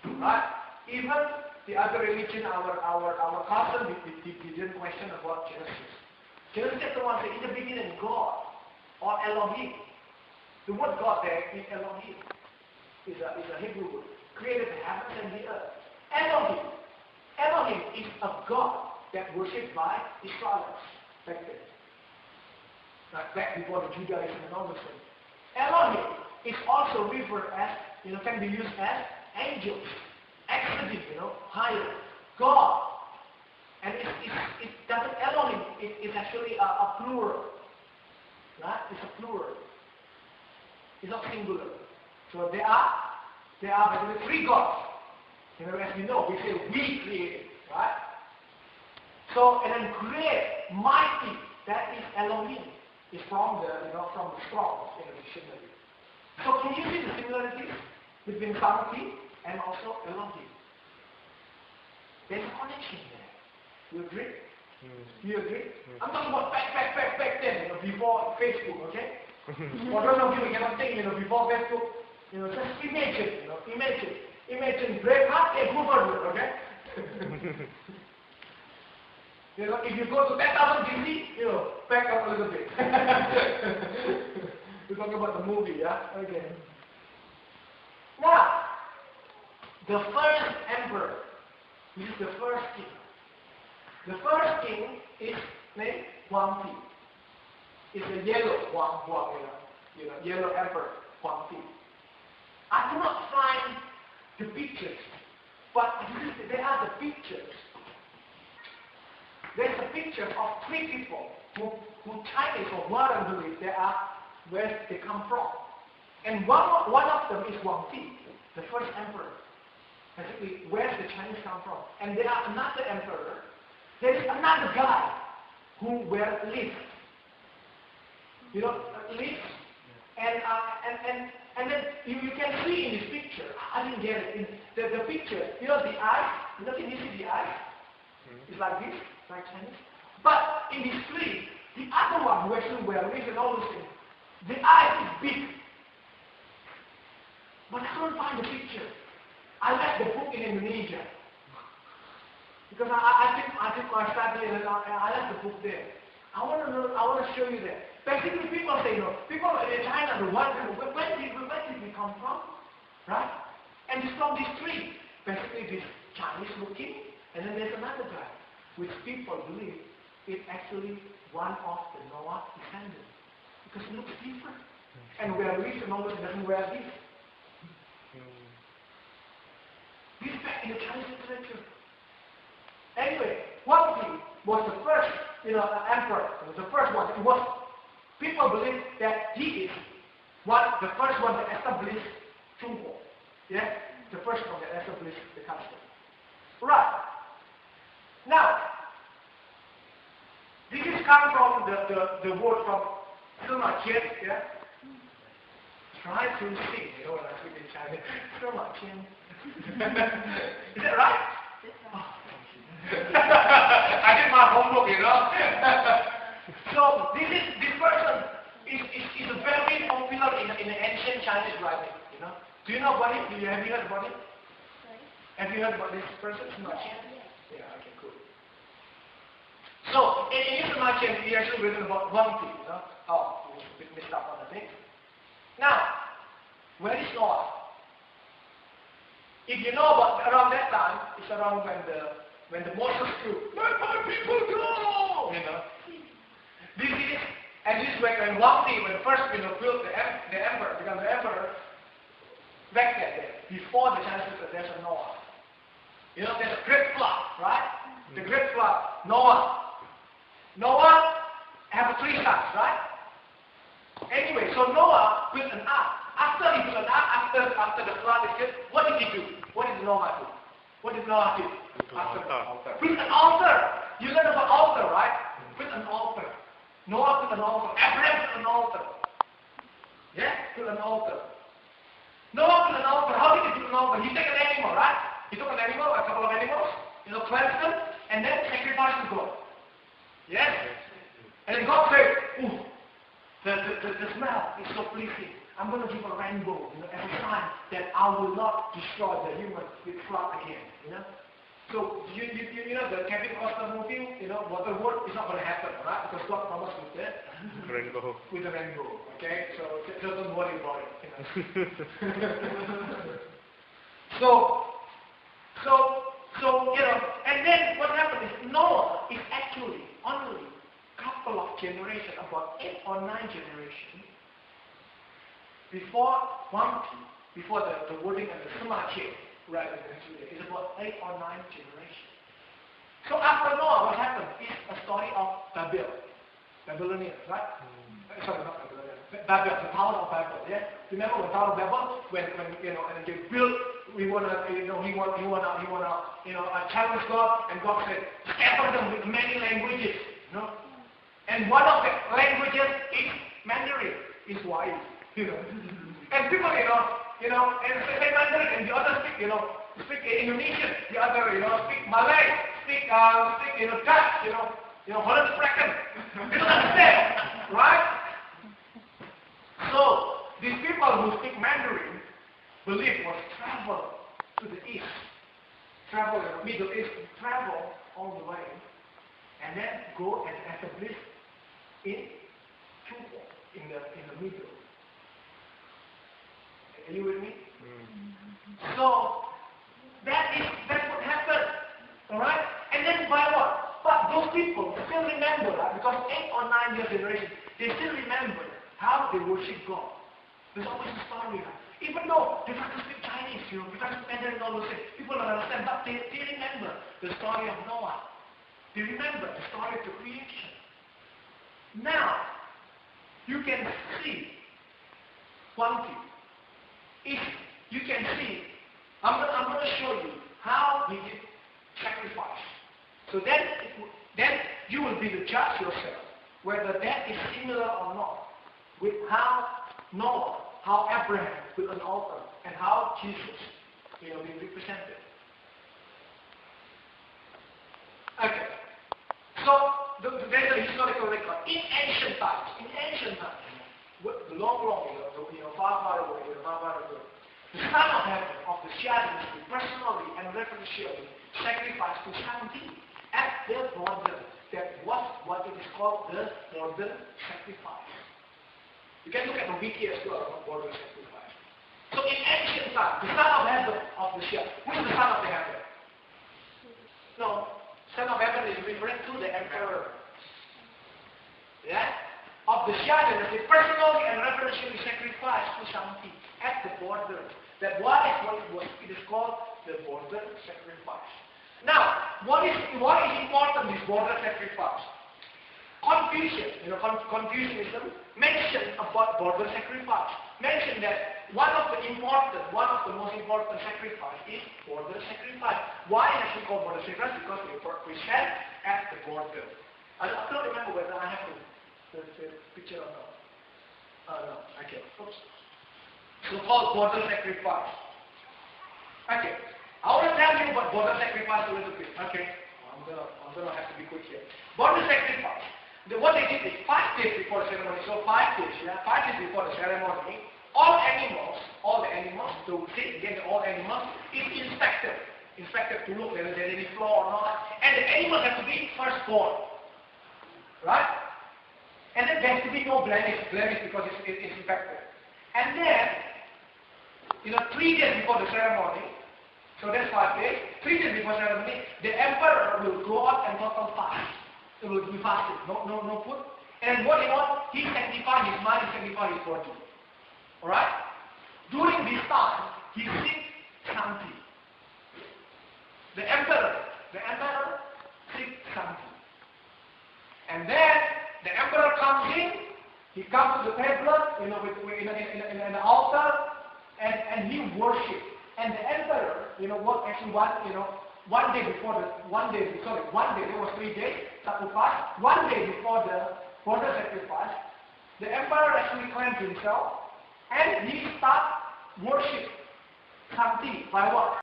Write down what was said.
Right? Even the other religion, our cousin, we didn't question about Genesis. Genesis chapter 1 says, in the beginning, God, or Elohim. The word God there is Elohim. Is a Hebrew word. Created the heavens and the earth. Elohim. Elohim is a God that worshipped by Israelites back then. Like back before the Judaism and all those things. Elohim is also referred as, can be used as angels. Exodus, higher. God. And it doesn't, Elohim is actually a plural. Right? It's a plural. It's not singular. So there are basically three gods. As we know, we say we created, right? So, and then great, mighty, that is Elohim. It's from the Strong's in the dictionary. So can you see the similarities between Samki and also Elohim? There's a connection there. You agree? You agree? I'm talking about back then, before Facebook, okay? For those of you who cannot think, before Facebook, just imagine Braveheart and Hoover, okay? If you go to 10,000 BC, back up a little bit. We're talking about the movie, yeah? Okay. Now, the first emperor, this is the first king. The first king is named Huang Ti. It's the yellow Huang, yellow emperor, Huang Ti. I cannot find the pictures, but there are the pictures. There's a picture of three people who Chinese or modern believe they are where they come from. And one of them is Huang Ti, the first emperor. Basically, where the Chinese come from. And there are another emperor. There is another guy who wear leaves. Leaves. And then you can see in this picture, I didn't get it, in the picture, the eyes, can you see the eyes? It's like this, like Chinese. But in this tree, the other one who actually wear leaves and all those things, the eye is big. But I couldn't find the picture. I left the book in Indonesia. Because I did my study and I left the book there. I want to show you that. Basically, people say, people in China, where did we come from? Right? And it's from this tree. Basically, this Chinese looking, and then there's another guy, which people believe is actually one of the Noah descendants. Because it looks different. And wear leaves and all this, doesn't wear this. This is back in the Chinese literature. Anyway, Huang Ti was the first, emperor. It was the first one. People believe that he is the first one that established Zhongguo. Yeah? The first one that established the country. Right. Now, this is come from the word from Sima Qian, yeah? Try to sing, when I speak in Chinese. Sima Qian. Is that right? Oh, I did my homework, So this person is very popular in the ancient Chinese writing, Do you know about it? Have you heard about it? Sorry? Have you heard about this person? Sima Qian? Yeah, okay, cool. So in Sima Qian, he actually written about Huang Ti, Oh, we missed up on the thing. Now, where is Noah? If you know about around that time, it's around when the Moses flew, let my people go! This is when Huang Ti, when first built the emperor, become the emperor, back then, before the Chinese, there's a Noah. There's a great flood, right? The great flood, Noah have three sons, right? Anyway, so Noah built an ark. After he built an ark, after the flood is good, what did he do? What did Noah do? What did Noah do? Built an altar. You learn about altar, right? Built an altar. Noah built an altar. Abraham built an altar. Yeah? Built an altar. Noah built an altar. How did he build an altar? He took an animal, right? He took an animal, a couple of animals, cleansed them, and then sacrificed to God. Yes? And then God said, ooh, the smell is so pleasing. I'm going to give a rainbow, as a sign that I will not destroy the human with flood again, So, you know, the Kevin Costner movie, Waterworld is not going to happen, right? Because God promised with the Rainbow. with the rainbow, okay? So don't worry about it. So, and then what happened is Noah is actually only a couple of generations, about 8 or 9 generations, before the wording and the Semache, right? It's about 8 or 9 generations. So after Noah, what happened is a story of Babylonians, right? Sorry, not Babylonians. Babel, the Tower of Babel. Yeah, remember the Tower of Babel when and they built. He wanna challenge God, and God said, scatter them with many languages, And one of the languages is Mandarin. Is why, And people, and say Mandarin, and the other speak Indonesian, the other, speak Malay, speak Dutch, Holland Spraken. They don't understand, right? So, these people who speak Mandarin believe was travel to the east, travel to the Middle East, travel all the way, and then go and establish in Cuba, in the middle. Are you with me? So that's what happened. Alright? And then by what? But those people still remember that because 8 or 9 years generation, they still remember how they worship God. There's always a story. Even though they can't speak Chinese, they can't speak Mandarin, all those things. People don't understand, but they remember the story of Noah. They remember the story of the creation. Now, you can see one thing. If you can see, I'm going to show you how he did sacrifice. So then you will be the judge yourself, whether that is similar or not, with how Noah, how Abraham built an altar, and how Jesus, being represented. Okay. So there's a historical record in ancient times. Long, far away, the Son of Heaven of the Shia dynasty personally and reverentially sacrificed to something at the border. That was what it is called the border sacrifice. You can look at the wiki as well about border sacrifice. So in ancient times, the Son of Heaven of the Shia, who is the Son of the Heaven? No, Son of Heaven is referring to the Emperor. Yeah? Of the Shia dynasty, personally and reverentially sacrificed to something at the border. That it is called the border sacrifice. Now, why is important this border sacrifice? Confucianism mentioned about border sacrifice. Mentioned that one of the most important sacrifice is border sacrifice. Why is it called border sacrifice? Because we present at the border. I don't remember whether I have the picture or not. No, okay. Oops. So called border sacrifice. Okay. I want to tell you about border sacrifice a little bit. Okay. I'm gonna have to be quick here. Border sacrifice. What they did is 5 days before the ceremony. So 5 days, 5 days before the ceremony, all the animals, so say again, all animals is inspected to look whether there's any flaw or not, and the animals have to be firstborn, right? And then there has to be no blemish because it's infected. And then, 3 days before the ceremony, so that's 5 days, 3 days before the ceremony, the emperor will go out and total fast. It will be fasting, no food. And what he wants, he sanctify his mind, he sanctify his body. Alright? During this time, he seeks Shanti. The emperor seeks Shanti. And then the emperor comes in, he comes to the tablet, in an altar, and he worships. And the emperor, one day, there was 3 days sacrifice. 1 day before the border sacrifice, the emperor actually cleansed himself, and he starts worship Shanti by what?